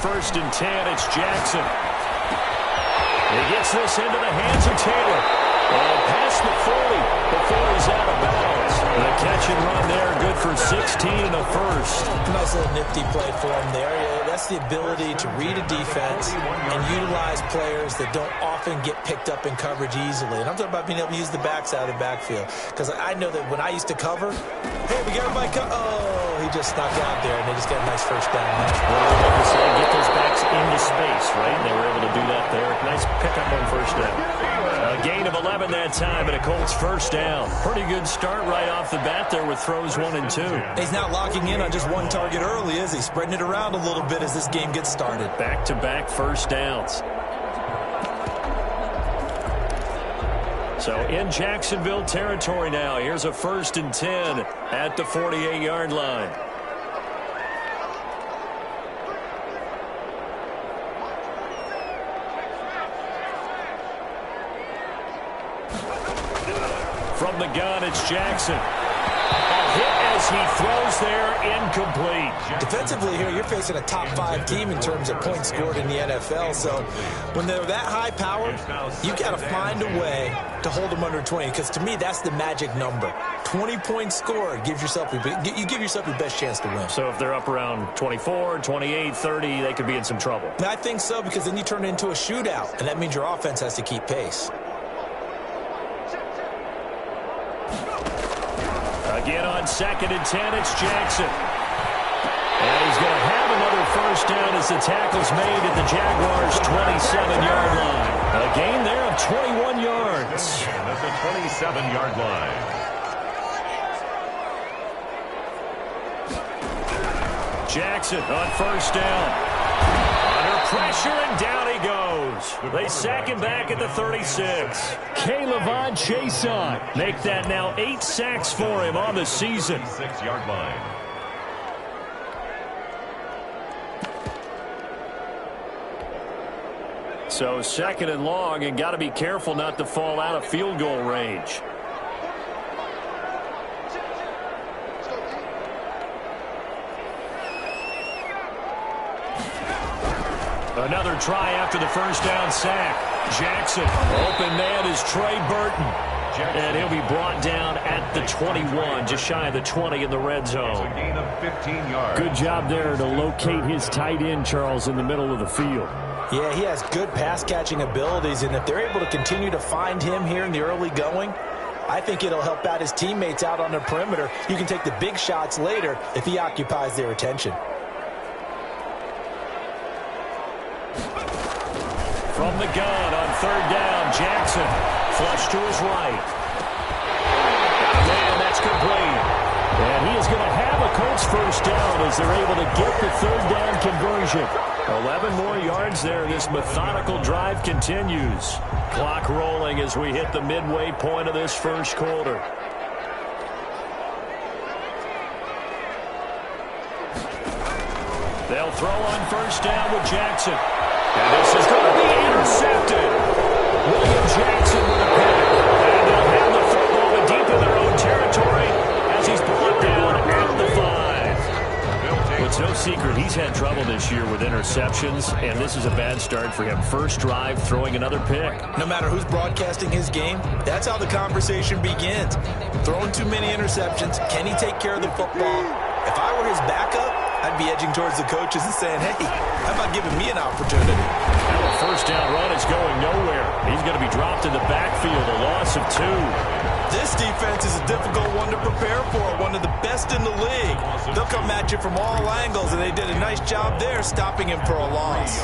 first and 10. It's Jackson. He gets this into the hands of Taylor. And past the 40 before he's out of bounds. The catch and run there, good for 16 and a first. Nice little nifty play for him there. That's the ability to read a defense and utilize players that don't often get picked up in coverage easily. And I'm talking about being able to use the backside of the backfield. Because I know that when I used to cover, hey, we got everybody oh, he just snuck out there, and they just got a nice first down. Get those backs into space, right? And they were able to do that there. Nice pickup on first down. A gain of 11 that time, and a Colts first down. Pretty good start right off the bat there with throws 1 and 2. He's not locking in on just one target early, is he? Spreading it around a little bit as this game gets started. Back-to-back first downs. So in Jacksonville territory now. Here's a first and 10 at the 48-yard line. From the gun, it's Jackson. A hit as he throws there, incomplete. Defensively here, you're facing a top-5 team in terms of points scored in the NFL. So when they're that high-powered, you've got to find a way to hold them under 20. Because to me, that's the magic number. 20 points scored gives yourself you give yourself your best chance to win. So if they're up around 24, 28, 30, they could be in some trouble. I think so, because then you turn it into a shootout, and that means your offense has to keep pace. Again on second and 10, it's Jackson. And he's going to have another first down as the tackle's made at the Jaguars' 27-yard line. A gain there of 21 yards. At the 27-yard line. Jackson on first down. Under pressure, and down he goes. They sack him back at the 36. Caleb Chason make that now 8 sacks for him on the season. 6-yard line. So second and long, and got to be careful not to fall out of field goal range. Another try after the first down sack. Jackson, open man is Trey Burton. And he'll be brought down at the 21, just shy of the 20 in the red zone. A gain of 15 yards. Good job there to locate his tight end, Charles, in the middle of the field. Yeah, he has good pass-catching abilities, and if they're able to continue to find him here in the early going, I think it'll help out his teammates out on the perimeter. You can take the big shots later if he occupies their attention. From the gun on third down, Jackson flush to his right. And that's complete. And he is going to have a Colts first down as they're able to get the third down conversion. 11 more yards there. This methodical drive continues. Clock rolling as we hit the midway point of this first quarter. They'll throw on first down with Jackson. And this is going to be intercepted. William Jackson with a pick. And they'll have the football but deep in their own territory as he's brought down at the 5. It's no secret he's had trouble this year with interceptions, and this is a bad start for him. First drive, throwing another pick. No matter who's broadcasting his game, that's how the conversation begins. Throwing too many interceptions. Can he take care of the football? If I were his backup, I'd be edging towards the coaches and saying, hey, how about giving me an opportunity? Now a first down run is going nowhere. He's going to be dropped in the backfield, a loss of 2. This defense is a difficult one to prepare for, one of the best in the league. They'll come at you from all angles, and they did a nice job there stopping him for a loss.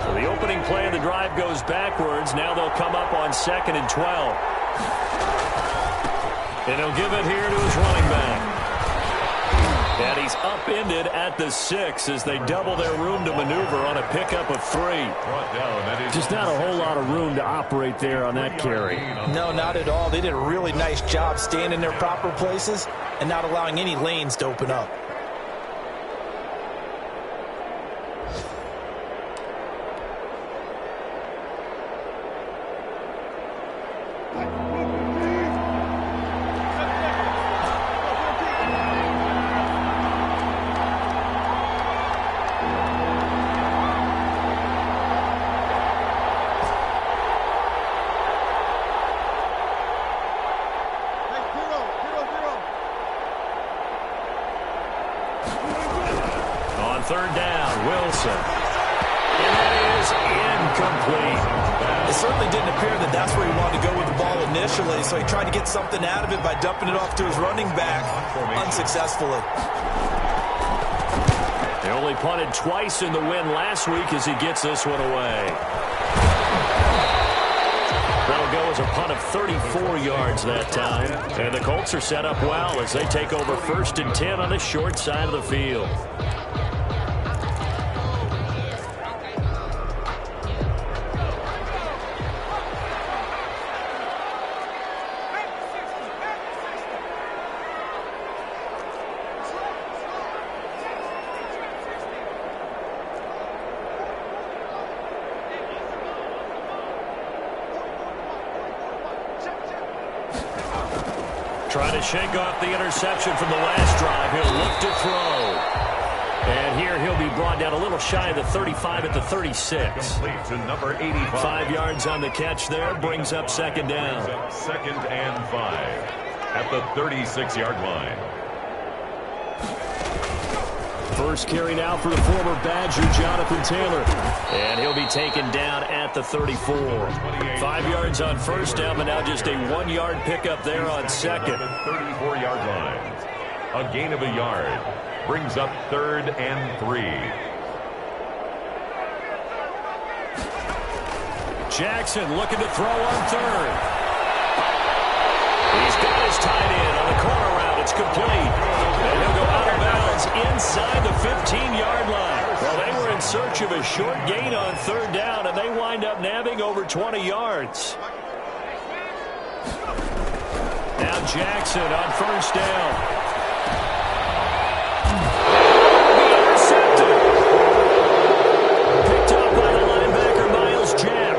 So the opening play of the drive goes backwards. Now they'll come up on second and 12. And he'll give it here to his running back. And he's upended at the 6 as they double their room to maneuver on a pickup of 3. Just not a whole lot of room to operate there on that carry. No, not at all. They did a really nice job staying in their proper places and not allowing any lanes to open up. down. Wilson. And that is incomplete. It certainly didn't appear that that's where he wanted to go with the ball initially, so he tried to get something out of it by dumping it off to his running back unsuccessful. He only punted twice in the win last week as he gets this one away. That'll go as a punt of 34 yards that time. And the Colts are set up well as they take over 1st and 10 on the short side of the field. Trying to shake off the interception from the last drive. He'll look to throw. And here he'll be brought down a little shy of the 35 at the 36. Complete to number 85. 5 yards on the catch there. Brings up 2nd down. 2nd and 5 at the 36-yard line. First carry now for the former Badger, Jonathan Taylor. And he'll be taken down at the 34. 5 yards on 1st down, but now just a 1-yard pickup there on 2nd. 34-yard line. A gain of a yard. Brings up 3rd and 3. Jackson looking to throw on 3rd. He's got his tight end on the corner route. It's complete. And he'll go out of bounds inside the 15-yard line. Well, they were in search of a short gain on 3rd down, and they wind up nabbing over 20 yards. Now Jackson on 1st down. Intercepted. Picked up by the linebacker, Miles Jack.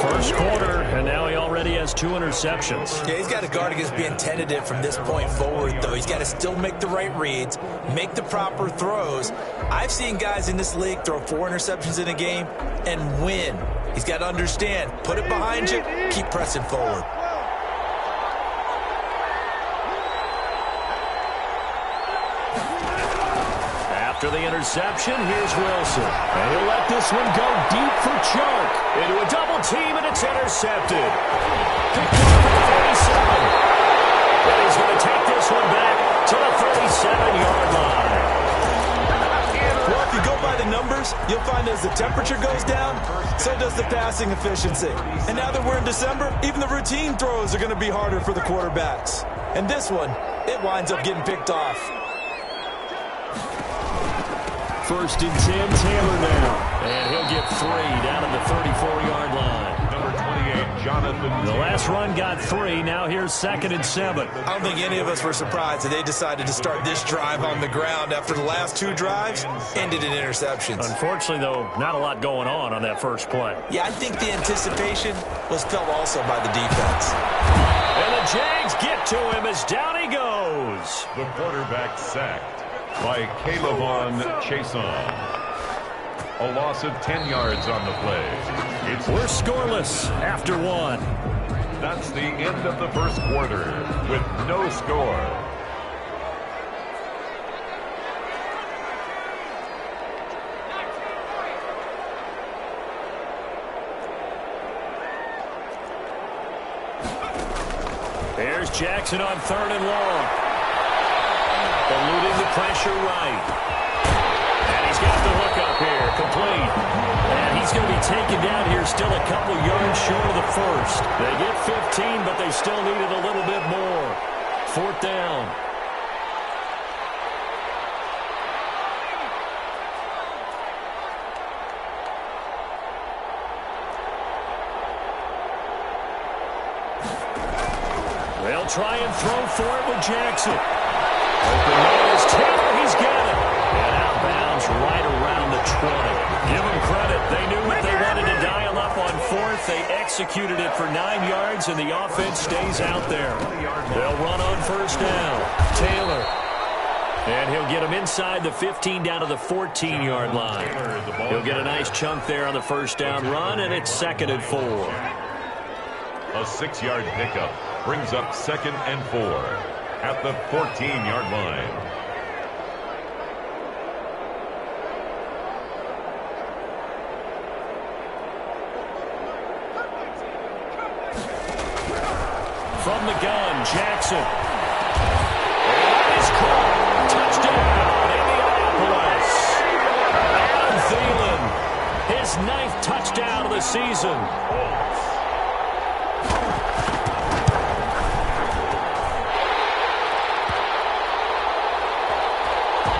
First quarter, and now he already has 2 interceptions. Yeah, he's got to guard against being tentative from this point forward, though. He's got to still make the right reads, make the proper throws. I've seen guys in this league throw 4 interceptions in a game and win. He's got to understand, put it behind you, keep pressing forward. After the interception, here's Wilson. And he'll let this one go deep for Chark. Into a double team, and it's intercepted. Picked up at the 37. And he's going to take this one back to the 37-yard line. Well, if you go by the numbers, you'll find as the temperature goes down, so does the passing efficiency. And now that we're in December, even the routine throws are going to be harder for the quarterbacks. And this one, it winds up getting picked off. 1st and 10, Taylor now. And he'll get 3 down at the 34-yard line. Number 28, Jonathan. The last run got 3. Now here's 2nd and 7. I don't think any of us were surprised that they decided to start this drive on the ground after the last 2 drives ended in interceptions. Unfortunately, though, not a lot going on that first play. Yeah, I think the anticipation was felt also by the defense. And the Jags get to him as down he goes. The quarterback sacked by Calebon Chason. A loss of 10 yards on the play. We're scoreless after 1. That's the end of the first quarter with no score. There's Jackson on 3rd and long. Eluding the pressure right. And he's got the hook up here, complete. And he's going to be taken down here still a couple yards short of the 1st. They get 15, but they still needed a little bit more. 4th down. They'll try and throw for it with Jackson. Open man is Taylor. He's got it. And out of bounds right around the 20. Give them credit. They knew what they wanted to dial up on 4th. They executed it for 9 yards, and the offense stays out there. They'll run on 1st down. Taylor. And he'll get him inside the 15 down to the 14-yard line. He'll get a nice chunk there on the 1st down run, and it's 2nd and 4. A 6-yard pickup brings up 2nd and 4. At the 14-yard line. From the gun, Jackson. And that is caught. Touchdown, Indianapolis. Adam Thielen, his 9th touchdown of the season.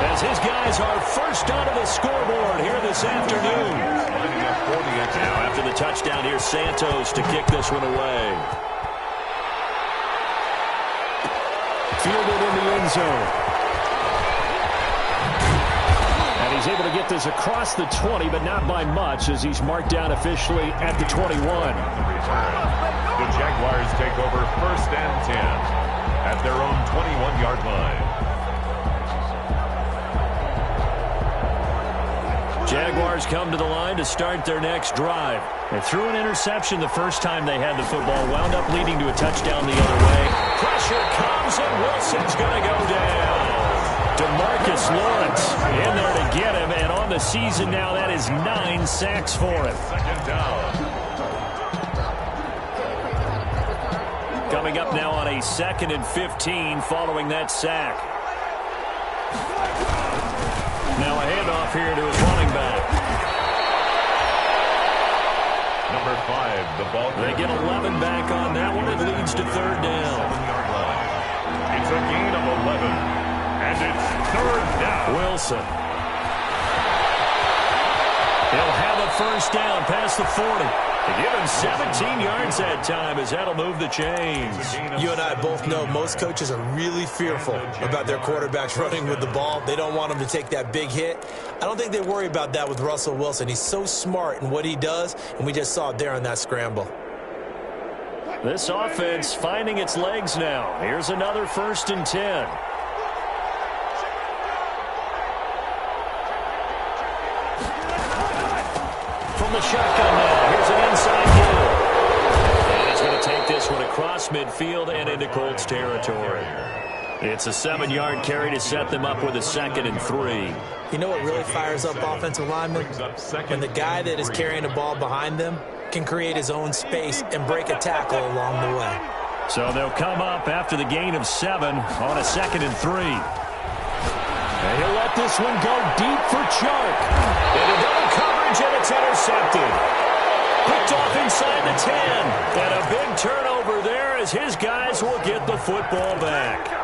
As his guys are first onto the scoreboard here this afternoon. Now after the touchdown, here's Santos to kick this one away. Fielded in the end zone. And he's able to get this across the 20, but not by much, as he's marked down officially at the 21. The Jaguars take over 1st and 10 at their own 21-yard line. Jaguars come to the line to start their next drive. They threw an interception the first time they had the football, wound up leading to a touchdown the other way. Pressure comes, and Wilson's going to go down. DeMarcus Lawrence in there to get him, and on the season now, that is 9 sacks for him. 2nd down. Coming up now on a 2nd and 15 following that sack. Now a handoff here to his running back. Number 5, the ball. They get 11 back on that one. It leads to 3rd down. 7-yard line. It's a gain of 11, and it's 3rd down. Wilson. He'll have a first down past the 40. They give him 17 yards that time, as that'll move the chains. You and I both know most coaches are really fearful about their quarterbacks running with the ball. They don't want them to take that big hit. I don't think they worry about that with Russell Wilson. He's so smart in what he does, and we just saw it there on that scramble. This offense finding its legs now. Here's another 1st and 10. From the shotgun now. Here's an inside hill. And he's going to take this one across midfield and into Colts territory. It's a 7-yard carry to set them up with a 2nd and 3. You know what really fires up offensive linemen? When the guy that is carrying the ball behind them can create his own space and break a tackle along the way. So they'll come up after the gain of 7 on a 2nd and 3. And he'll let this one go deep for Chark. Into double coverage, and it's intercepted. Picked off inside the 10. And a big turnover there as his guys will get the football back.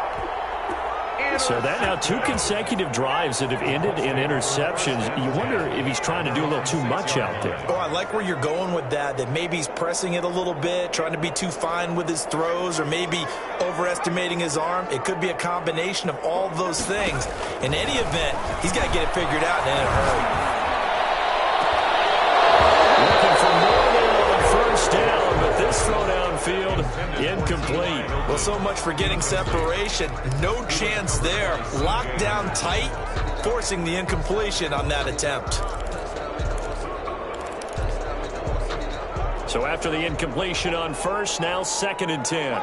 So that now 2 consecutive drives that have ended in interceptions. You wonder if he's trying to do a little too much out there. Oh, I like where you're going with that maybe he's pressing it a little bit, trying to be too fine with his throws, or maybe overestimating his arm. It could be a combination of all those things. In any event, he's got to get it figured out and in a hurry. Looking for more there on 1st down, but this throw downfield incomplete. Well, so much for getting separation. No chance there. Locked down tight, forcing the incompletion on that attempt. So after the incompletion on 1st, now 2nd and 10.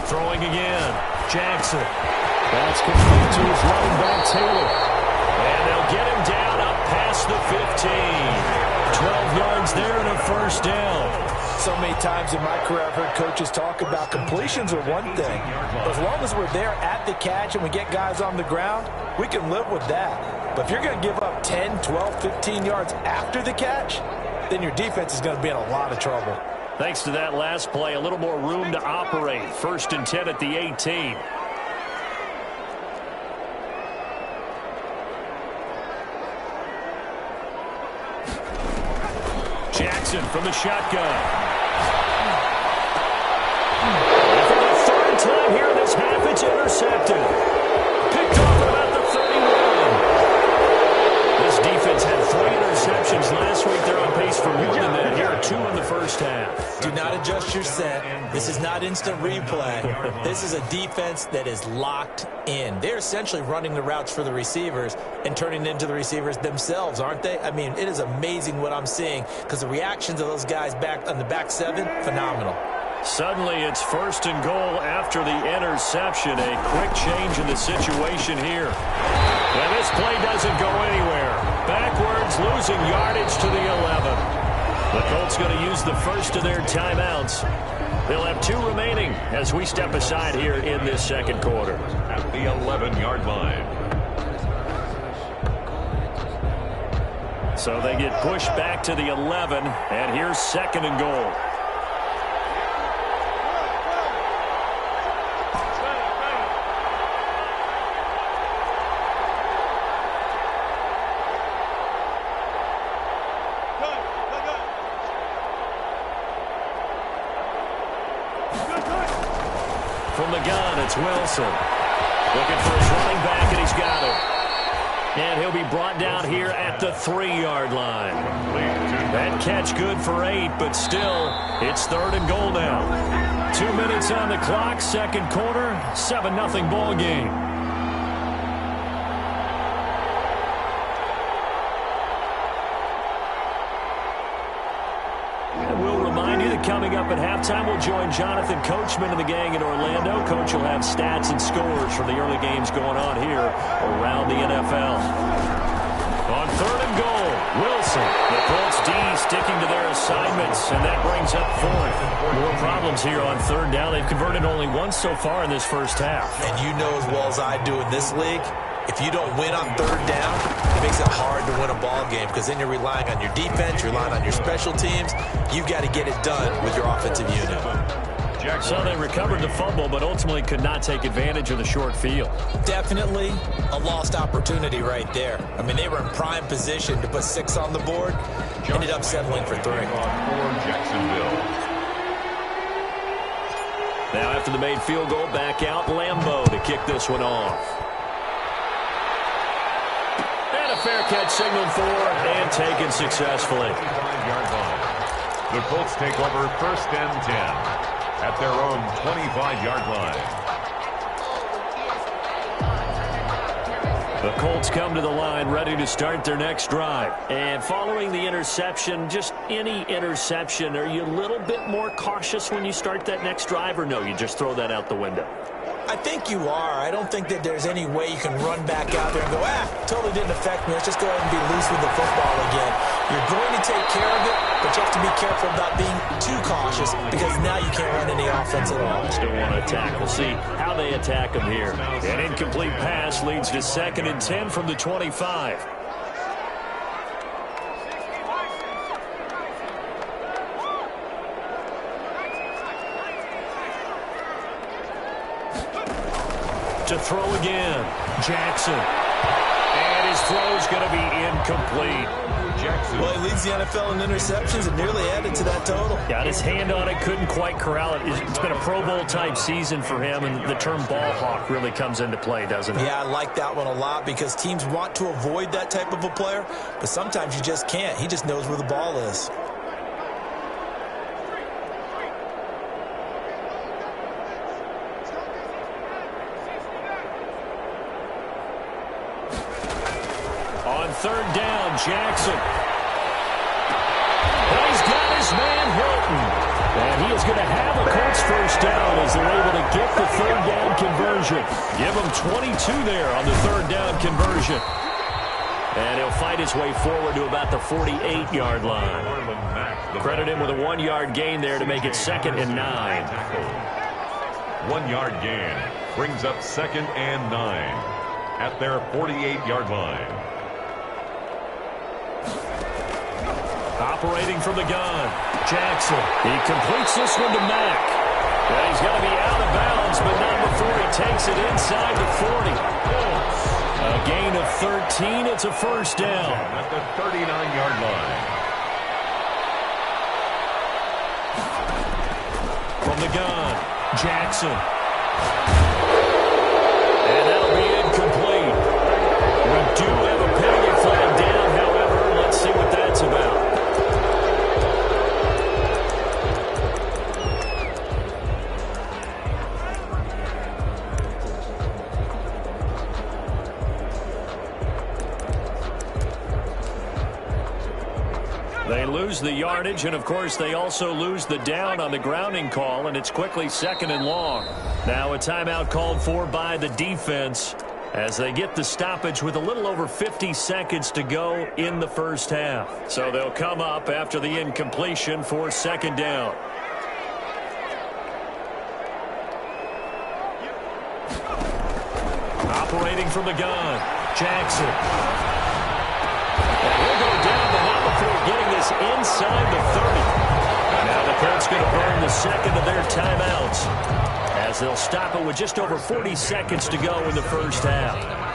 Throwing again. Jackson. That's complete to his running back, Taylor. And they'll get him down up past the 15. 12 yards there and a 1st down. So many times in my career I've heard coaches talk about completions are one thing. But as long as we're there at the catch and we get guys on the ground, we can live with that. But if you're going to give up 10, 12, 15 yards after the catch, then your defense is going to be in a lot of trouble. Thanks to that last play, a little more room to operate. 1st and 10 at the 18. Jackson from the shotgun. And for the 3rd time here in this half, it's intercepted. Picked off about the 31. This defense had 3 interceptions last week. They're on pace for more than that. Here are 2 in the 1st half. Do not adjust your set. This is not instant replay. This is a defense that is locked in. They're essentially running the routes for the receivers and turning it into the receivers themselves, aren't they? I mean, it is amazing what I'm seeing because the reactions of those guys back on the back 7, phenomenal. Suddenly, it's 1st and goal after the interception. A quick change in the situation here. And this play doesn't go anywhere. Backwards, losing yardage to the 11. The Colts going to use the first of their timeouts. They'll have 2 remaining as we step aside here in this second quarter. At the 11-yard line. So they get pushed back to the 11, and here's 2nd and goal. From the gun, it's Wilson. Looking for his running back, and he's got it. And he'll be brought down here at the 3-yard line. That catch good for 8, but still, it's 3rd and goal now. 2 minutes on the clock, second quarter, 7-0 ball game. Coming up at halftime, we'll join Jonathan Coachman and the gang in Orlando. Coach will have stats and scores from the early games going on here around the NFL. On 3rd and goal, Wilson. The Colts D sticking to their assignments, and that brings up 4th. More problems here on 3rd down. They've converted only once so far in this first half. And you know as well as I do in this league, if you don't win on 3rd down, it makes it hard to win a ball game because then you're relying on your defense, you're relying on your special teams. You've got to get it done with your offensive unit. So they recovered the fumble, but ultimately could not take advantage of the short field. Definitely a lost opportunity right there. I mean, they were in prime position to put 6 on the board, ended up settling for 3. Now after the made field goal, back out Lambeau to kick this one off. And a fair catch signaled for and taken successfully. The Colts take over 1st and 10 at their own 25-yard line. The Colts come to the line ready to start their next drive. And following the interception, just any interception, are you a little bit more cautious when you start that next drive, or no, you just throw that out the window? I think you are. I don't think that there's any way you can run back out there and go, totally didn't affect me. Let's just go ahead and be loose with the football again. You're going to take care of it, but you have to be careful about being too cautious because now you can't run any offense at all. Still want to attack. We'll see how they attack them here. An incomplete pass leads to 2nd and 10 from the 25. To throw again, Jackson. And his throw's going to be incomplete. Jackson. Well, he leads the NFL in interceptions and nearly added to that total. Got his hand on it, couldn't quite corral it. It's been a Pro Bowl-type season for him, and the term ball hawk really comes into play, doesn't it? Yeah, I like that one a lot because teams want to avoid that type of a player, but sometimes you just can't. He just knows where the ball is. On 3rd down, Jackson. And he's got his man Hilton. And he is going to have a Colts first down as they're able to get the 3rd down conversion. Give him 22 there on the 3rd down conversion. And he'll fight his way forward to about the 48-yard line. Credit him with a 1-yard gain there to make it 2nd and 9. 1-yard gain brings up 2nd and 9 at their 48-yard line. Operating from the gun, Jackson. He completes this one to Mack. And he's going to be out of bounds, but not before he takes it inside the 40. A gain of 13. It's a first down. At the 39-yard line. From the gun, Jackson. And that'll be incomplete. We do have a penalty flag down, however. Let's see what that's about. They lose the yardage, and, of course, they also lose the down on the grounding call, and it's quickly 2nd and long. Now a timeout called for by the defense as they get the stoppage with a little over 50 seconds to go in the first half. So they'll come up after the incompletion for 2nd down. Operating from the gun, Jackson. And he'll go down, but not before getting this inside the 30. Now the Colts going to burn the 2nd of their timeouts as they'll stop it with just over 40 seconds to go in the first half.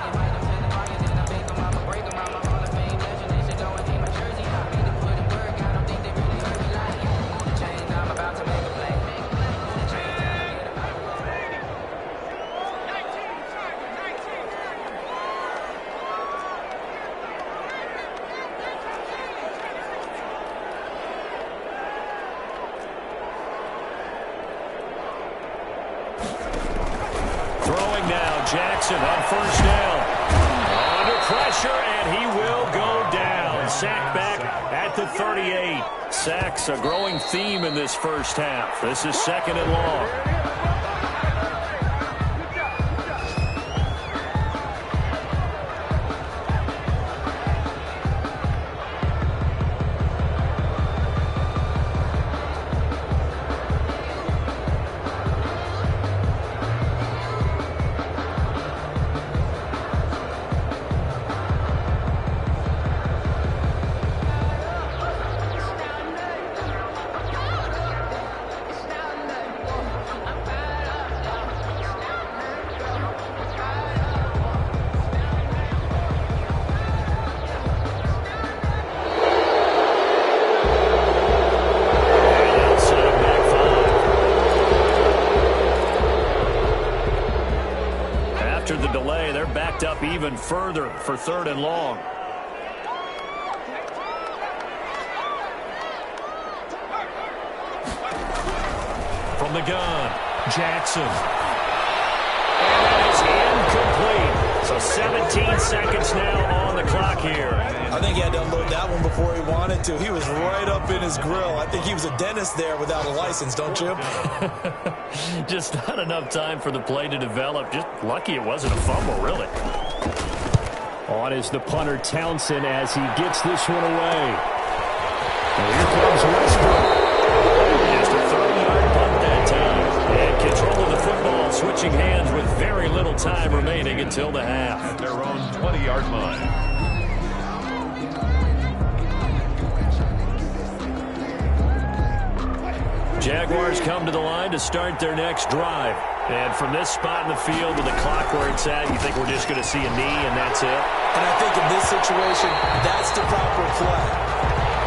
Jackson on 1st down. Under pressure, and he will go down. Sacked back at the 38. Sacks a growing theme in this first half. This is 2nd and long. Up even further for 3rd and long. From the gun, Jackson. And that is incomplete. So 17 seconds now on the clock here. I think he had to unload that one before he wanted to. He was right up in his grill. I think he was a dentist there without a license, don't you? Just not enough time for the play to develop. Just lucky it wasn't a fumble, really. On is the punter, Townsend, as he gets this one away. And here comes Westbrook. Just a 30-yard punt that time. And control of the football, switching hands with very little time remaining until the half. At their own 20-yard line. Jaguars come to the line to start their next drive. And from this spot in the field with the clock where it's at, you think we're just going to see a knee and that's it? And I think in this situation, that's the proper play.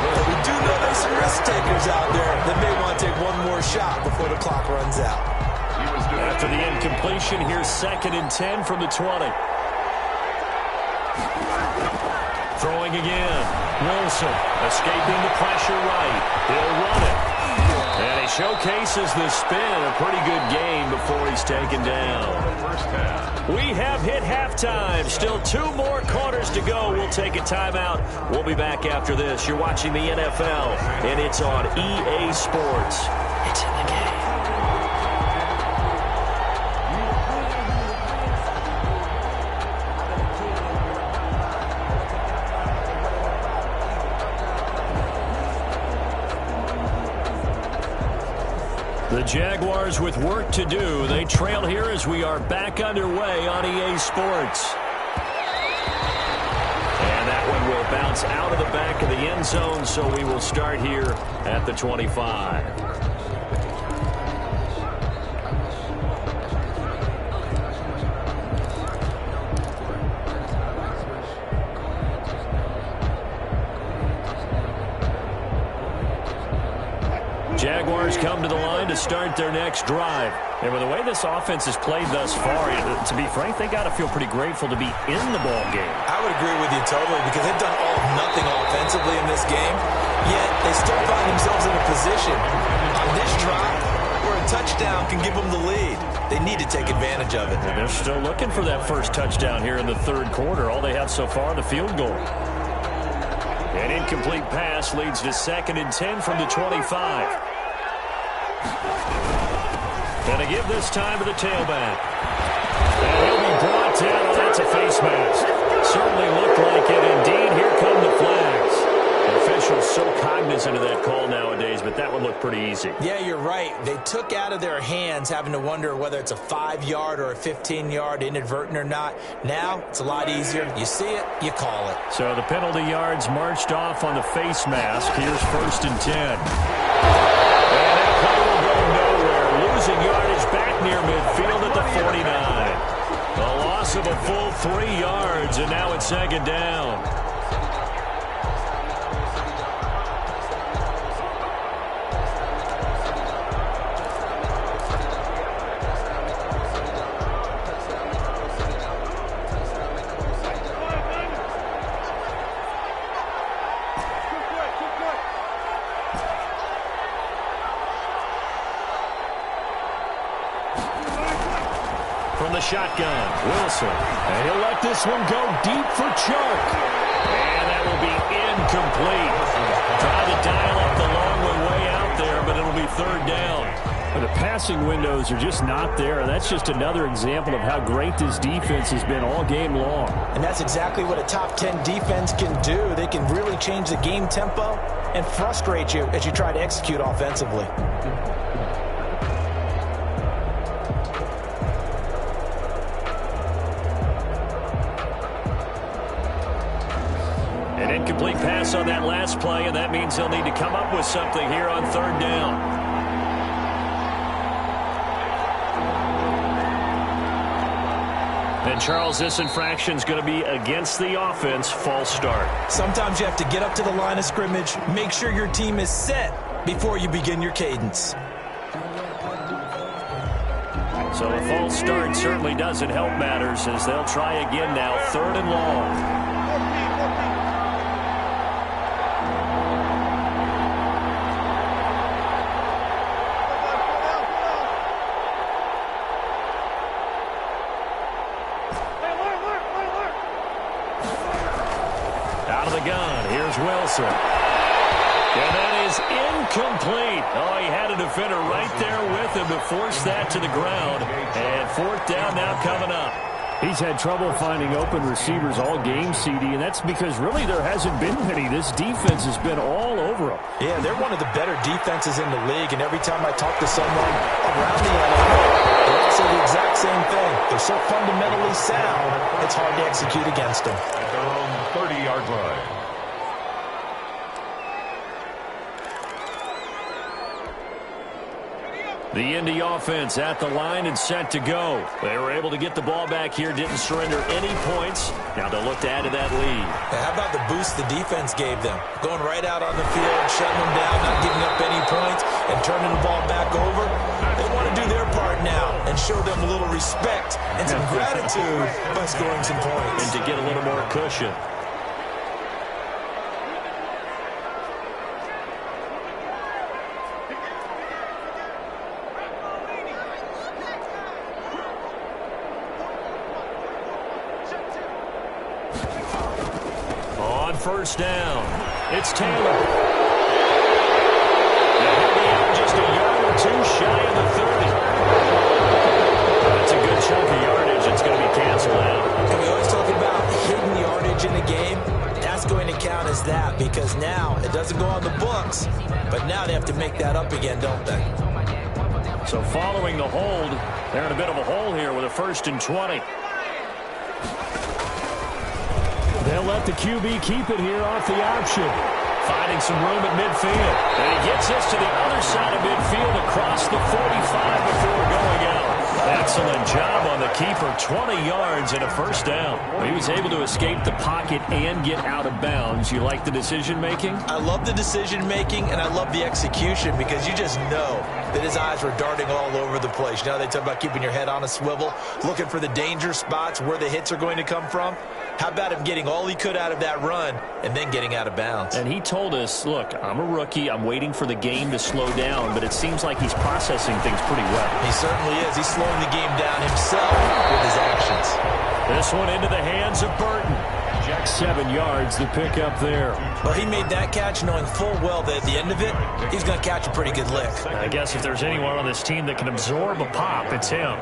But we do know there's some risk takers out there that may want to take one more shot before the clock runs out. After the incompletion, here's 2nd and 10 from the 20. Throwing again. Wilson escaping the pressure right. He'll run it. And he showcases the spin. A pretty good game before he's taken down. We have hit halftime. Still 2 more quarters to go. We'll take a timeout. We'll be back after this. You're watching the NFL, and it's on EA Sports. It's in the game. The Jaguars with work to do. They trail here as we are back underway on EA Sports. And that one will bounce out of the back of the end zone, so we will start here at the 25. Jaguars come to the line to start their next drive. And with the way this offense has played thus far, to be frank, they got to feel pretty grateful to be in the ball game. I would agree with you totally because they've done all or nothing offensively in this game, yet they still find themselves in a position on this drive where a touchdown can give them the lead. They need to take advantage of it. And they're still looking for that first touchdown here in the third quarter. All they have so far, the field goal. An incomplete pass leads to 2nd and 10 from the 25. And a give this time to the tailback. And he'll be brought down. Oh, that's a face mask. Certainly looked like it. Indeed, here come the flags. The officials so cognizant of that call nowadays, but that one looked pretty easy. Yeah, you're right. They took out of their hands having to wonder whether it's a 5-yard or a 15-yard inadvertent or not. Now, it's a lot easier. You see it, you call it. So the penalty yards marched off on the face mask. Here's 1st and 10. And that play will go nowhere. Losing yardage back near midfield at the 49. A loss of a full 3 yards, and now it's 2nd down. From the shotgun, Wilson. And he'll let this one go deep for Chark. And that will be incomplete. Tried to dial up the long way out there, but it'll be 3rd down. The passing windows are just not there. That's just another example of how great this defense has been all game long. And that's exactly what a top 10 defense can do. They can really change the game tempo and frustrate you as you try to execute offensively. An incomplete pass on that last play, and that means he'll need to come up with something here on 3rd down. And, Charles, this infraction's going to be against the offense. False start. Sometimes you have to get up to the line of scrimmage, make sure your team is set before you begin your cadence. So a false start certainly doesn't help matters as they'll try again now. 3rd and long. Wilson. And that is incomplete. Oh, he had a defender right there with him to force that to the ground. And 4th down now coming up. He's had trouble finding open receivers all game, CD, and that's because really there hasn't been many. This defense has been all over him. Yeah, they're one of the better defenses in the league, and every time I talk to someone around the NFL, they all say the exact same thing. They're so fundamentally sound, it's hard to execute against them. At their own 30-yard line. The Indy offense at the line and set to go. They were able to get the ball back here, didn't surrender any points. Now they'll look to add to that lead. How about the boost the defense gave them? Going right out on the field, shutting them down, not giving up any points, and turning the ball back over. They want to do their part now and show them a little respect and some gratitude by scoring some points. And to get a little more cushion. First down. It's Taylor. And he'll be out just a yard or two shy of the 30. That's a good chunk of yardage. It's going to be canceled out. We always talk about hidden yardage in the game. That's going to count as that because now it doesn't go on the books, but now they have to make that up again, don't they? So following the hold, they're in a bit of a hole here with a 1st and 20. They'll let the QB keep it here off the option. Finding some room at midfield. And he gets this to the other side of midfield across the 45 before going out. Excellent job on the keeper. 20 yards and a 1st down. He was able to escape the pocket and get out of bounds. You like the decision-making? I love the decision-making, and I love the execution because you just know that his eyes were darting all over the place. You know, they talk about keeping your head on a swivel, looking for the danger spots where the hits are going to come from. How about him getting all he could out of that run and then getting out of bounds? And he told us, look, I'm a rookie. I'm waiting for the game to slow down, but it seems like he's processing things pretty well. He certainly is. He's slowing the game down himself with his actions. This one into the hands of Burton. 7 yards to pick up there. Well, he made that catch knowing full well that at the end of it, he's going to catch a pretty good lick. I guess if there's anyone on this team that can absorb a pop, it's him.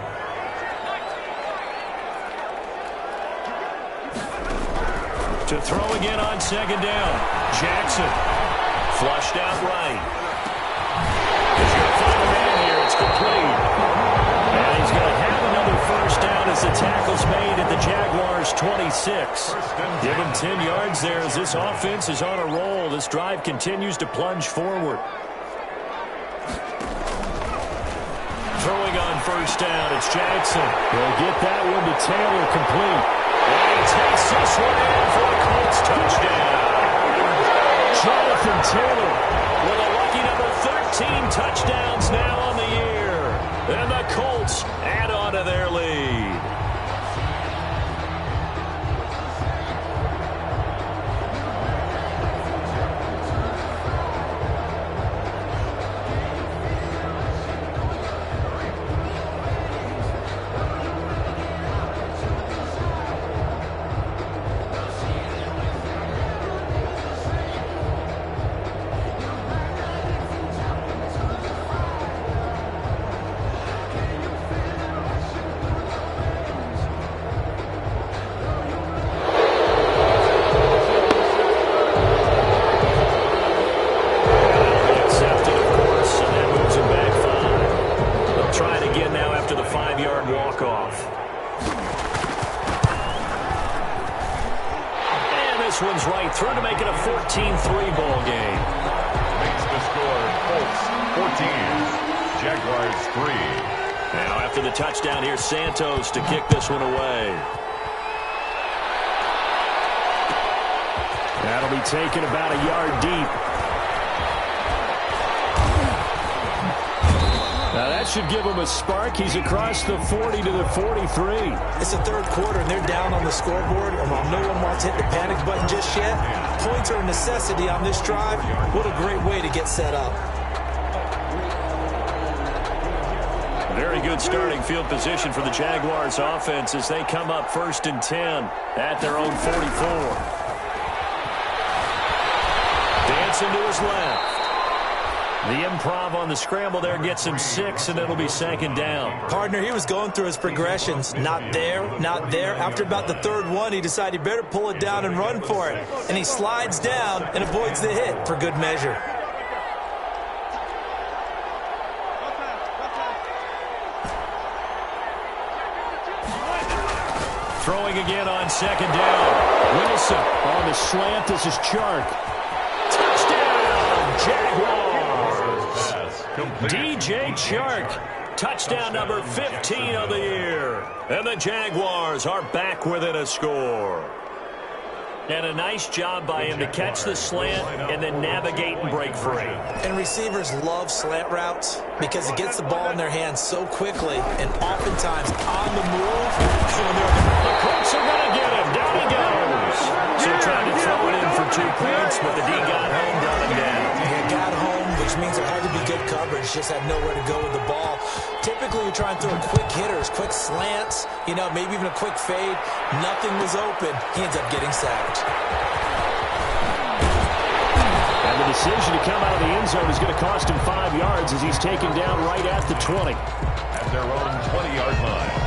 To throw again on second down. Jackson. Flushed out right. He's going to find a man here. It's complete. And he's going to have another first down as the tackle's made at the Jaguars' 26. Give him 10 yards there as this offense is on a roll. This drive continues to plunge forward. Throwing on first down, it's Jackson. He'll get that one to Taylor complete. And he takes this one in for a Colts touchdown. Jonathan Taylor with a lucky number 13 touchdowns now on the year. And the Colts add on to their lead. This one's right through to make it a 14-3 ball game. Makes the score Colts 14, Jaguars 3. Now after the touchdown, here's Santos to kick this one away. That'll be taken about a yard deep. Now that should give him a spark. He's across the 40 to the 43. It's the third quarter, and they're down on the scoreboard. And while no one wants to hit the panic button just yet, points are a necessity on this drive. What a great way to get set up. Very good starting field position for the Jaguars offense as they come up 1st and 10 at their own 44. Dancing to his left. The improv on the scramble there gets him 6, and it'll be 2nd down. Partner, he was going through his progressions. Not there, not there. After about the third one, he decided he better pull it down and run for it. And he slides down and avoids the hit for good measure. Throwing again on 2nd down. Wilson on the slant. This is Chark. Touchdown, Jaguars. DJ Chark, touchdown number 15 of the year. And the Jaguars are back within a score. And a nice job by him to catch the slant and then navigate and break free. And receivers love slant routes because it gets the ball in their hands so quickly and oftentimes on the move. The Colts are going to get him. Down he goes. So trying to throw it in for 2 points, but the D got home, got him down. He got home, which means there had to be good coverage. Just had nowhere to go with the ball. Typically, you're trying to throw quick hitters, quick slants, maybe even a quick fade. Nothing was open. He ends up getting sacked. And the decision to come out of the end zone is going to cost him 5 yards as he's taken down right at the 20. At their own 20-yard line.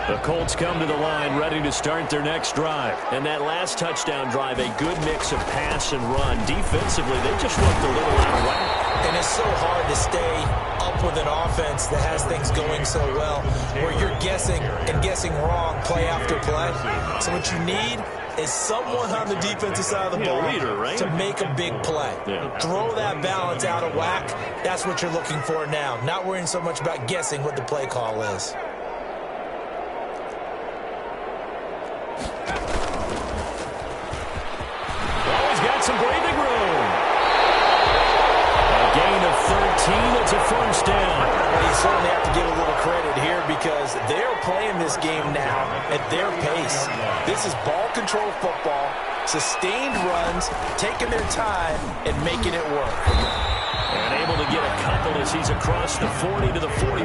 The Colts come to the line ready to start their next drive. And that last touchdown drive, a good mix of pass and run. Defensively, they just looked a little out of whack. And it's so hard to stay up with an offense that has things going so well, where you're guessing and guessing wrong play after play. So what you need is someone on the defensive side of the ball to make a big play. Yeah. Throw that balance out of whack. That's what you're looking for now. Not worrying so much about guessing what the play call is. Some breathing room. A gain of 13. It's a first down. Well, you certainly have to give a little credit here because they're playing this game now at their pace. This is ball control football, sustained runs, taking their time and making it work. And able to get a couple as he's across the 40 to the 41.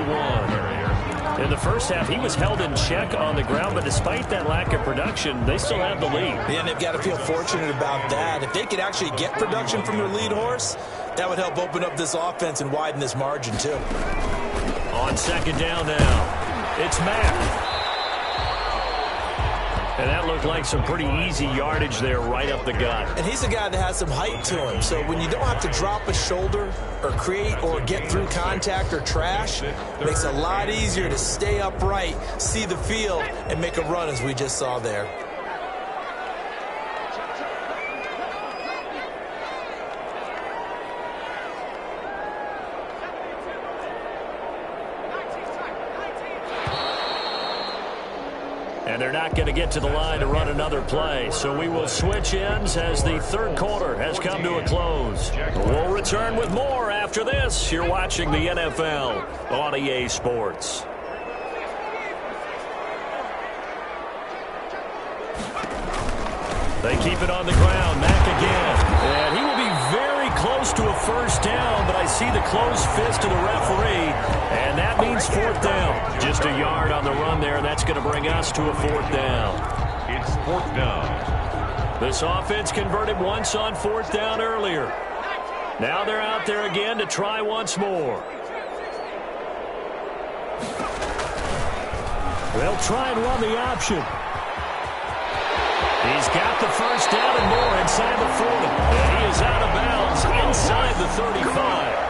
And the first half, he was held in check on the ground, but despite that lack of production, they still have the lead. Yeah, and they've got to feel fortunate about that. If they could actually get production from their lead horse, that would help open up this offense and widen this margin, too. On second down now, it's Mack. And that looked like some pretty easy yardage there right up the gut. And he's a guy that has some height to him. So when you don't have to drop a shoulder or create or get through contact or trash, it makes it a lot easier to stay upright, see the field, and make a run as we just saw there. And they're not going to get to the line to run another play. So we will switch ends as the third quarter has come to a close. We'll return with more after this. You're watching the NFL on EA Sports. They keep it on the ground. Mack again. And he will be very close to a first down, but I see the closed fist of the referee, and that means fourth down. Just a yard on the run there, and that's going to bring us to a fourth down. It's fourth down. This offense converted once on fourth down earlier. Now they're out there again to try once more. They'll try and run the option. He's got the first down and more inside the 40. And he is out of bounds inside the 35.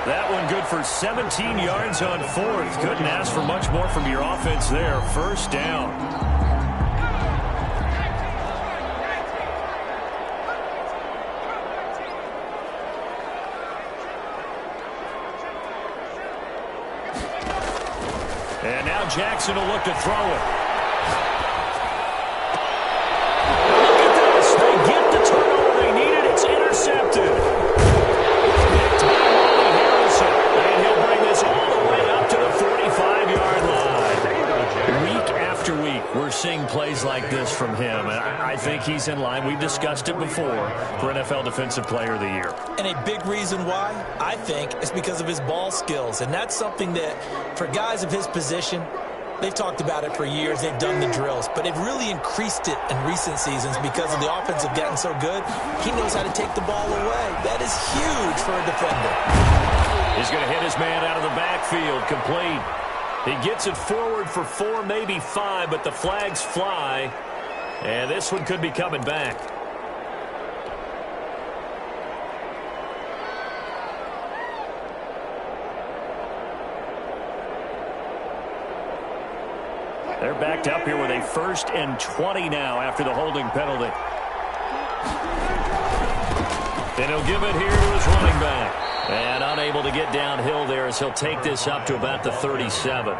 That one good for 17 yards on fourth. Couldn't ask for much more from your offense there. First down. And now Jackson will look to throw it. Intercepted. Picked by Ronnie Harrison. And he'll bring this all the way up to the 45-yard line. Week after week, we're seeing plays like this from him. And I think he's in line. We've discussed it before for NFL Defensive Player of the Year. And a big reason why, I think, is because of his ball skills. And that's something that, for guys of his position, they've talked about it for years. They've done the drills. But they've really increased it in recent seasons because of the offense have gotten so good. He knows how to take the ball away. That is huge for a defender. He's going to hit his man out of the backfield. Complete. He gets it forward for 4, maybe 5, but the flags fly. And this one could be coming back. They're backed up here with a 1st and 20 now after the holding penalty. And he'll give it here to his running back. And unable to get downhill there as he'll take this up to about the 37.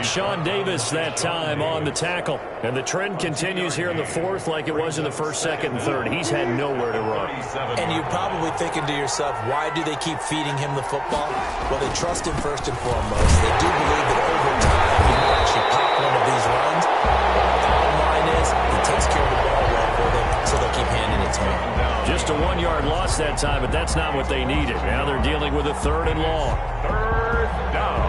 Sean Davis that time on the tackle. And the trend continues here in the fourth like it was in the first, second, and third. He's had nowhere to run. And you're probably thinking to yourself, why do they keep feeding him the football? Well, they trust him first and foremost. They do believe that over time he will actually pop one of these runs. Bottom line is, he takes care of the ball well for them, so they'll keep handing it to him. Just a 1-yard loss that time, but that's not what they needed. Now they're dealing with a 3rd and long. Third down.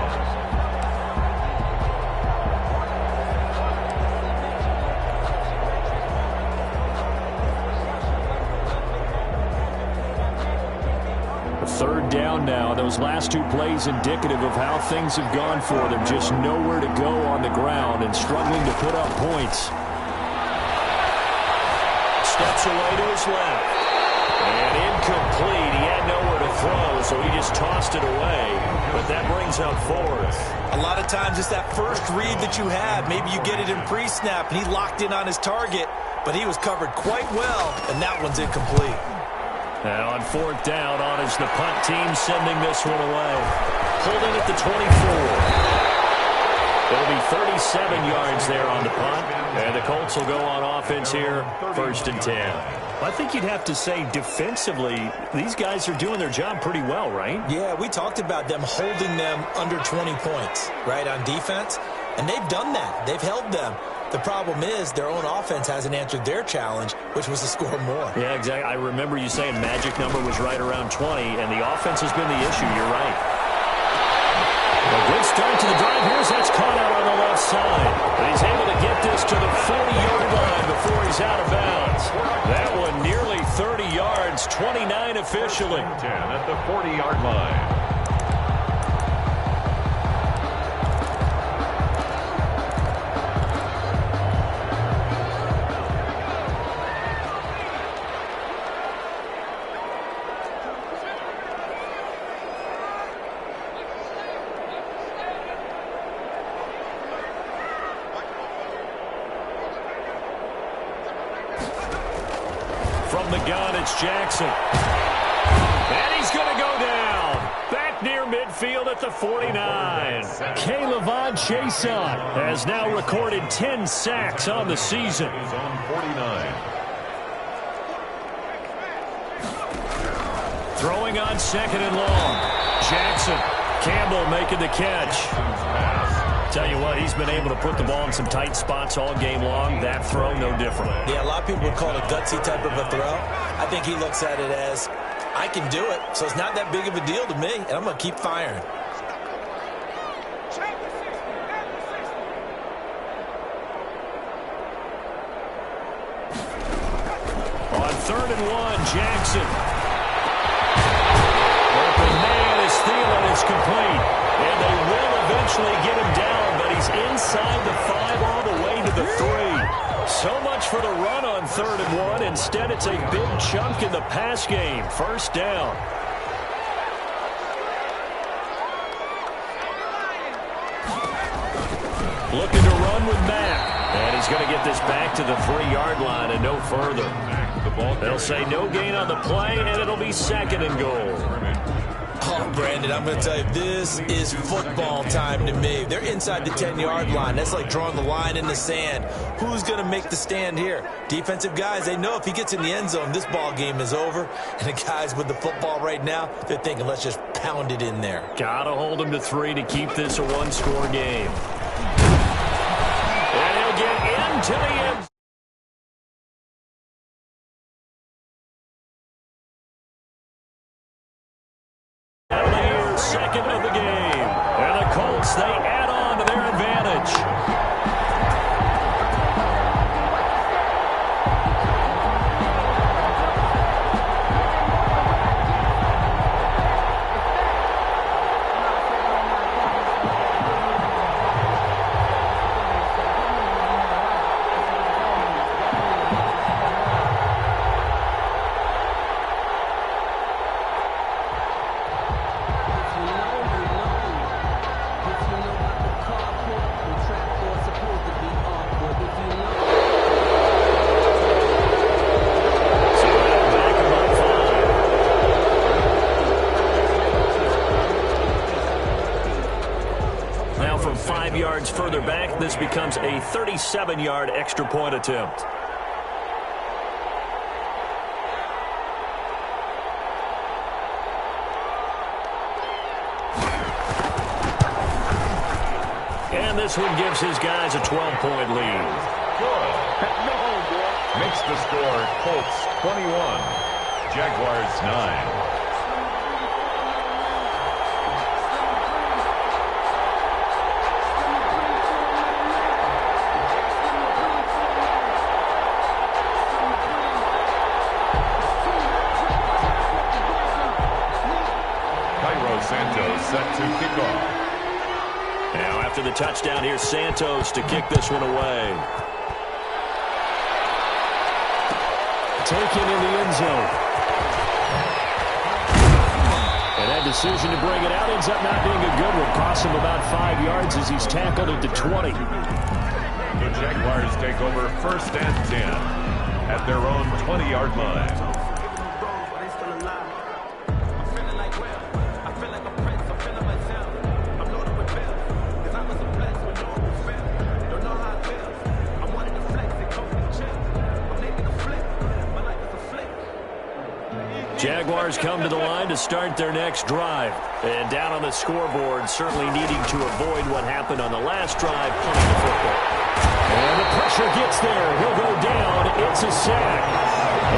Third down now. Those last 2 plays indicative of how things have gone for them. Just nowhere to go on the ground and struggling to put up points. Steps away to his left. And incomplete. He had nowhere to throw, so he just tossed it away. But that brings up fourth. A lot of times it's that first read that you have. Maybe you get it in pre-snap, and he locked in on his target, but he was covered quite well, and that one's incomplete. And on fourth down, on is the punt team sending this one away. Holding at the 24. It'll be 37 yards there on the punt. And the Colts will go on offense here, 1st and 10. I think you'd have to say defensively, these guys are doing their job pretty well, right? Yeah, we talked about them holding them under 20 points, right, on defense. And they've done that. They've held them. The problem is their own offense hasn't answered their challenge, which was to score more. Yeah, exactly. I remember you saying magic number was right around 20, and the offense has been the issue. You're right. A good start to the drive. Here's that's caught out on the left officially. 10 at the 40-yard line. From the gun, it's Jackson. And he's going to go down. Back near midfield at the 49. K'Lavon Chaisson has now recorded 10 sacks on the season. He's on 49. Throwing on 2nd and long. Jackson. Campbell making the catch. Tell you what, he's been able to put the ball in some tight spots all game long. That throw, no different. Yeah, a lot of people would call it a gutsy type of a throw. I think he looks at it as, I can do it, so it's not that big of a deal to me, and I'm going to keep firing. On 3rd and 1, Jackson. Open man is Thielen. It's complete. And they will eventually get him down, but he's inside the 5 all the way to the 3. So much for the run on 3rd and 1. Instead, it's a big chunk in the pass game. First down. Looking to run with Mack. And he's going to get this back to the 3-yard line and no further. They'll say no gain on the play, and it'll be 2nd and goal. Oh, Brandon, I'm going to tell you, this is football time to me. They're inside the 10-yard line. That's like drawing the line in the sand. Who's going to make the stand here? Defensive guys, they know if he gets in the end zone, this ball game is over. And the guys with the football right now, they're thinking, let's just pound it in there. Got to hold him to 3 to keep this a one-score game. And he'll get into the end. Second of the game. And the Colts, they add on to their advantage. Further back, this becomes a 37-yard extra point attempt. And this one gives his guys a 12-point lead. Good. Makes the score Colts 21, Jaguars 9. Santos set to kick off. Now after the touchdown, here's Santos to kick this one away. Taken in the end zone. And that decision to bring it out ends up not being a good one. Costs him about 5 yards as he's tackled at the 20. The Jaguars take over 1st and 10 at their own 20-yard line. Jaguars come to the line to start their next drive. And down on the scoreboard, certainly needing to avoid what happened on the last drive, punting the football. And the pressure gets there. He'll go down. It's a sack.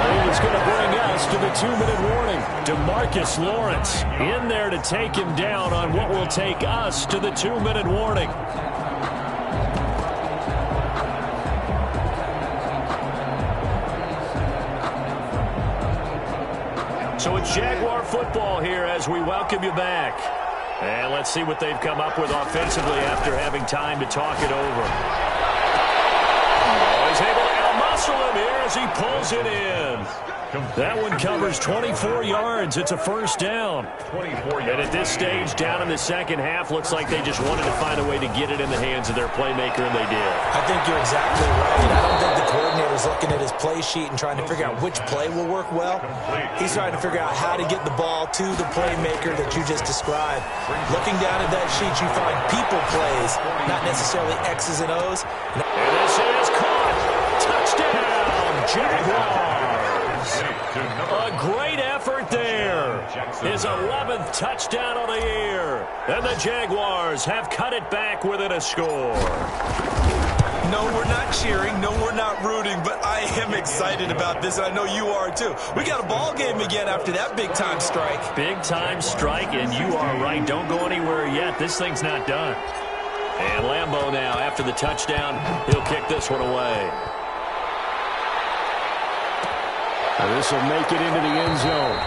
And it's going to bring us to the 2-minute warning. DeMarcus Lawrence in there to take him down on what will take us to the 2-minute warning. So a It's Jaguar football here as we welcome you back. And let's see what they've come up with offensively after having time to talk it over. Oh, he's able to out-muscle him here as he pulls it in. That one covers 24 yards. It's a first down. 24 yards. And at this stage, down in the second half, looks like they just wanted to find a way to get it in the hands of their playmaker, and they did. I think you're exactly right. I don't think the coordinator's looking at his play sheet and trying to figure out which play will work well. He's trying to figure out how to get the ball to the playmaker that you just described. Looking down at that sheet, you find people plays, not necessarily X's and O's. And this is caught. Touchdown, Jaguars. A great effort there. His 11th touchdown of the year. And the Jaguars have cut it back within a score. No, we're not cheering. No, we're not rooting. But I am excited about this, and I know you are too. We got a ball game again after that big-time strike. Big-time strike, and you are right. Don't go anywhere yet. This thing's not done. And Lambeau now, after the touchdown, he'll kick this one away. This will make it into the end zone.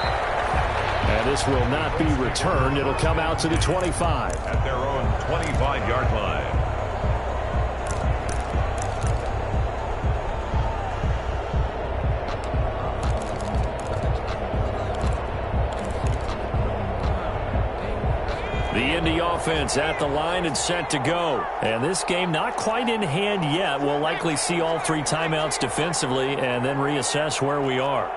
And this will not be returned. It'll come out to the 25. At their own 25-yard line. The Indy offense at the line and set to go. And this game not quite in hand yet. We'll likely see all three timeouts defensively and then reassess where we are.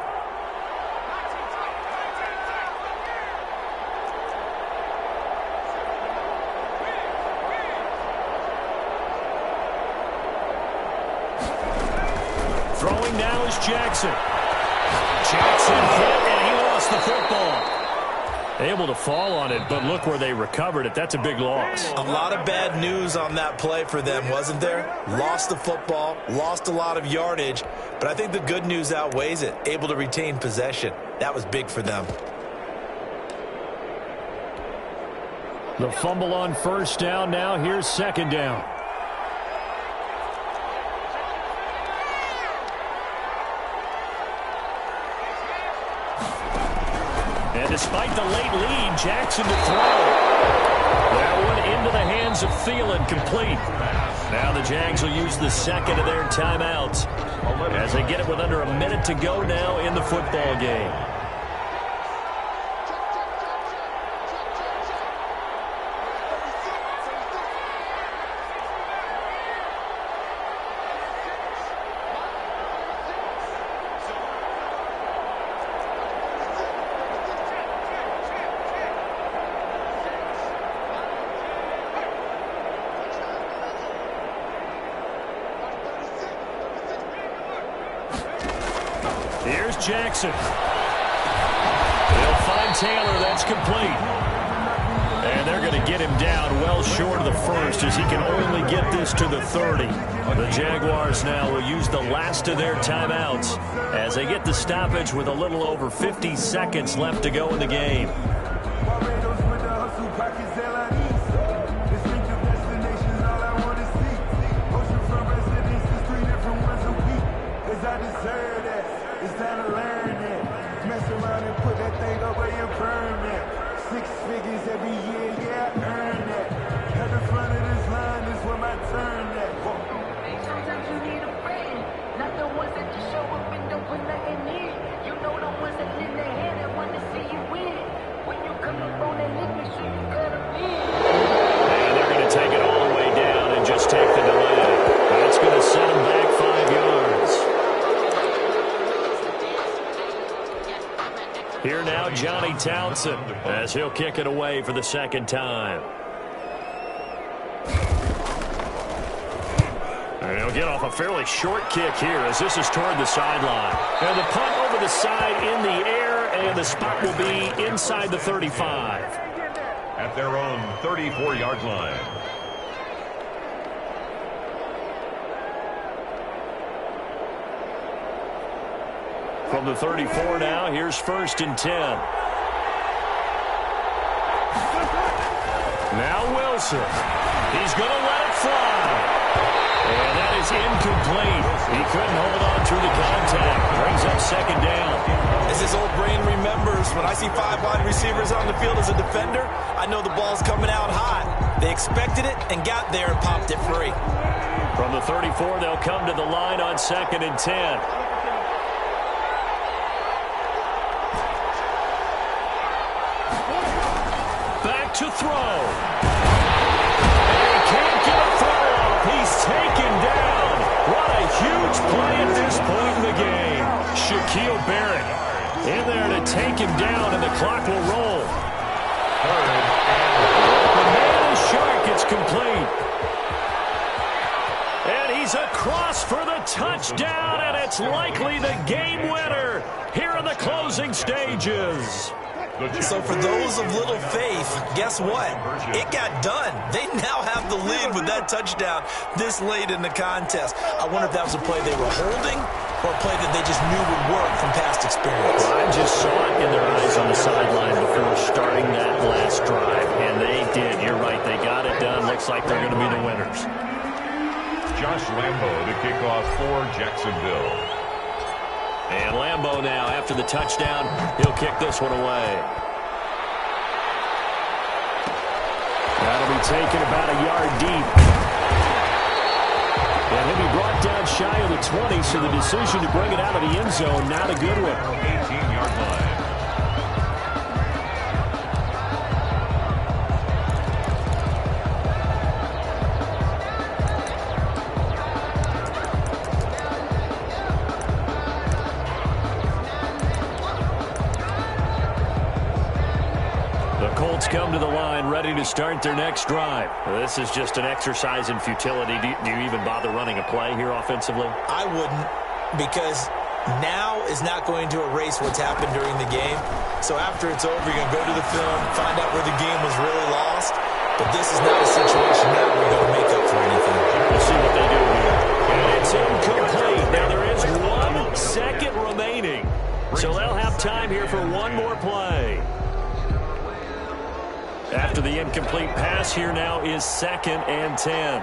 Throwing now is Jackson. Jackson hit and he lost the football. Able to fall on it, but look where they recovered it. That's a big loss. A lot of bad news on that play for them, wasn't there? Lost the football, lost a lot of yardage, but I think the good news outweighs it. Able to retain possession. That was big for them. The fumble on first down now. Here's second down. And despite the late lead, Jackson to throw. That one into the hands of Thielen, complete. Now the Jags will use the second of their timeouts as they get it with under a minute to go now in the football game. Here's Jackson. They'll find Taylor. That's complete. And they're going to get him down well short of the first as he can only get this to the 30. The Jaguars now will use the last of their timeouts as they get the stoppage with a little over 50 seconds left to go in the game. Here now, Johnny Townsend, as he'll kick it away for the second time. And he'll get off a fairly short kick here as this is toward the sideline. And the punt over the side in the air, and the spot will be inside the 35. At their own 34-yard line. From the 34 now, here's first and 10. Now Wilson. He's going to let it fly. And that is incomplete. He couldn't hold on through the contact. Brings up second down. This his old brain remembers. When I see 5 wide receivers on the field as a defender, I know the ball's coming out hot. They expected it and got there and popped it free. From the 34, they'll come to the line on 2nd and 10. Back to throw. And he can't get a throw off. He's taken down. What a huge play at this point in the game. Shaquille Barrett in there to take him down, and the clock will roll. The man is sharp. It's complete. And he's across for the touchdown, and it's likely the game winner here in the closing stages. So for those of little faith, guess what? It got done. They now have the lead with that touchdown this late in the contest. I wonder if that was a play they were holding or a play that they just knew would work from past experience. Well, I just saw it in their eyes on the sideline before starting that last drive, and they did. You're right. They got it done. Looks like they're going to be the winners. Josh Lambo to kick off for Jacksonville. And Lambo now, after the touchdown, he'll kick this one away. That'll be taken about a yard deep. And he'll be brought down shy of the 20, so the decision to bring it out of the end zone, not a good one. 18-yard line. Come to the line, ready to start their next drive. This is just an exercise in futility. Do you even bother running a play here offensively? I wouldn't, because now is not going to erase what's happened during the game. So after it's over, you're going to go to the film, find out where the game was really lost. But this is not a situation now where you're going to make up for anything. We'll see what they do here. And it's incomplete. Now there is 1 second remaining. So they'll have time here for one more play. After the incomplete pass, here now is 2nd and 10.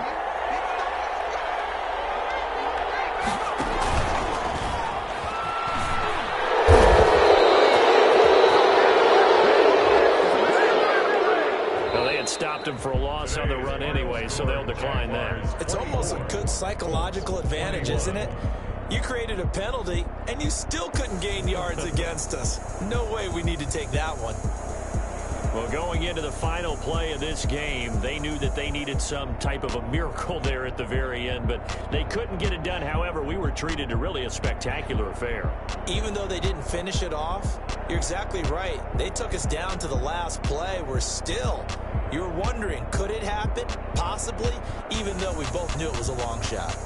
Well, they had stopped him for a loss on the run anyway, so they'll decline that. It's almost a good psychological advantage, isn't it? You created a penalty, and you still couldn't gain yards against us. No way we need to take that one. Well, going into the final play of this game, they knew that they needed some type of a miracle there at the very end, but they couldn't get it done. However, we were treated to really a spectacular affair. Even though they didn't finish it off, you're exactly right. They took us down to the last play. We're still, you were wondering, could it happen? Possibly, even though we both knew it was a long shot.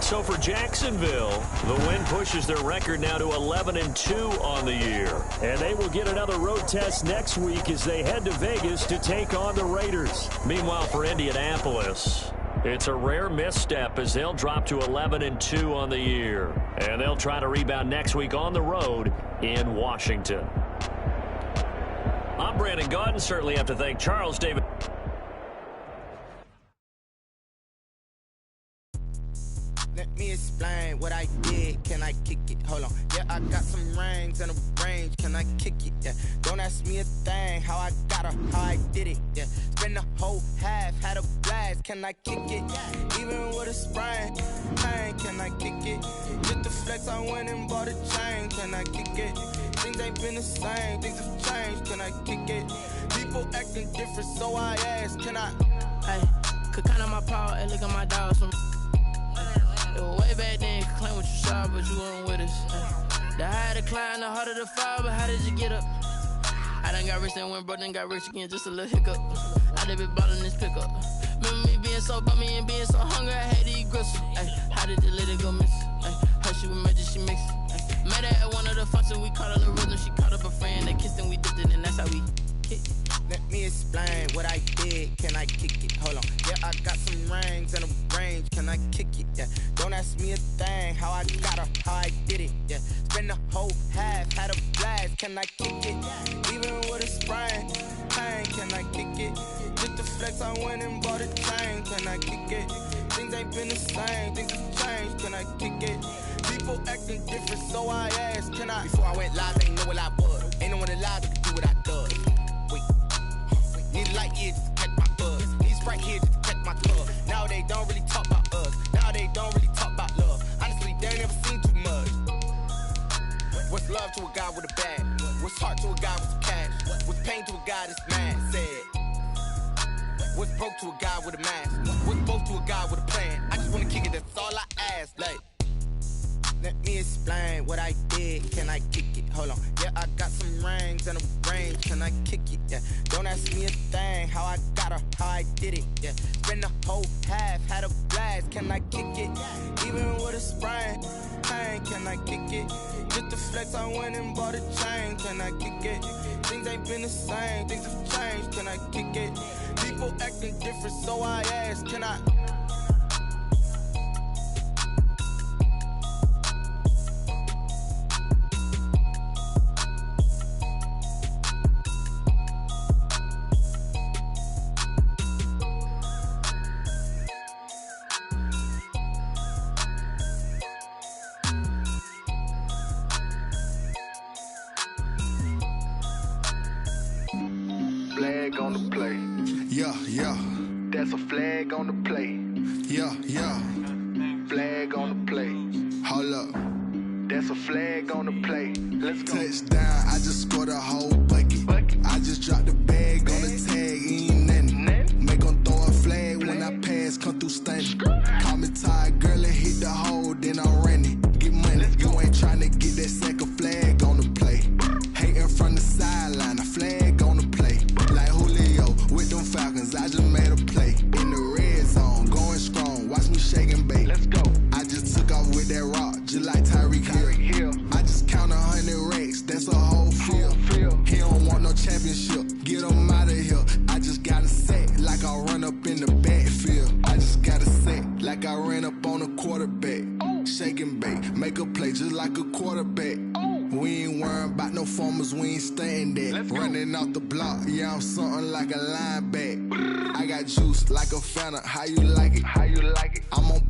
So for Jacksonville, the win pushes their record now to 11-2 on the year. And they will get another road test next week as they head to Vegas to take on the Raiders. Meanwhile, for Indianapolis, it's a rare misstep as they'll drop to 11-2 on the year. And they'll try to rebound next week on the road in Washington. I'm Brandon Gaudin. Certainly have to thank Charles David. Let me explain what I did. Can I kick it? Hold on. Yeah, I got some rings and a range. Can I kick it? Yeah. Don't ask me a thing. How I got her, how I did it. Yeah. Spend the whole half, had a blast. Can I kick it? Even with a sprain, pain. Can I kick it? Just the flex, I went and bought a chain. Can I kick it? Things ain't been the same. Things have changed. Can I kick it? People acting different, so I asked. Can I? Hey, could count on my power and look at my dogs from. It was way back then, could claim what you saw, but you weren't with us. The higher the climb, the harder the fall, but how did you get up? I done got rich and went broke, then got rich again, just a little hiccup. I done been ballin' this pickup. Remember me being so bummy and being so hungry, I had to eat gristle. How did the lady go miss? Her she was magic, she mixed. Met her at one of the functions, we caught her the rhythm, she caught up a friend, they kissed and we dipped it, and that's how we kicked it. Let me explain what I did. Can I kick it? Hold on. Yeah, I got some rings and a range. Can I kick it? Yeah. Don't ask me a thing. How I got her, how I did it. Yeah. Spend the whole half, had a blast. Can I kick it? Even with a sprain, pain. Can I kick it? Just the flex, I went and bought a chain. Can I kick it? Things ain't been the same, things have changed, can I kick it? People acting different, so I asked, can I? Before I went live, ain't know what I was. Ain't no one alive that could do what I does. Wait, need a light here just to catch my buzz. Need Sprite here just to catch my club. Now they don't really talk about us. Now they don't really talk about love. Honestly, they ain't never seen too much. What's love to a guy with a bag? What's heart to a guy with some cash? What's pain to a guy that's mad? Said. What's broke to a guy with a mask? What's both to a guy with a plan? I just wanna kick it, that's all I ask. Like, let me explain what I did. Can I kick it? Hold on. Yeah, I got some rings and a range. Can I kick it? Yeah. Don't ask me a thing. How I got her, how I did it. Yeah. Spend the whole half, had a blast. Can I kick it? Even with a sprain. Pain, can I kick it? Just the flex, I went and bought a chain. Can I kick it? Things ain't been the same. Things have changed. Can I kick it? People acting different, so I asked, can I? Flag on the play. Yeah, yeah. That's a flag on the play. Yeah, yeah. Flag on the play. Hold up. That's a flag on the play. Let's go. Touchdown, I just scored a whole bucket. I just dropped the bag on the tag, ain't nothing. Make 'em throw a flag when I pass, come through stunning. Call me tired, girl, and hit the hole, then I'm running. Get money, you ain't tryna get that second flag on the play. Hating from the sideline, a flag on the play. Like Julio with them Falcons, I just made a play. In the red zone, going strong, watch me shake and bake. Let's go. I just took off with that rock, just like Tyreek Hill. I just count 100 racks, that's a whole field. He don't want no championship, get him out of here. I just got a set, like I run up in the backfield. I just got a set, like I ran up on a quarterback. Shake and bake, make a play just like a quarterback. We ain't worrying about no formers, we ain't staying there. Running off the block, yeah, I'm something like a linebacker. I got juice like a Fanta, how you like it? How you like it? I'm on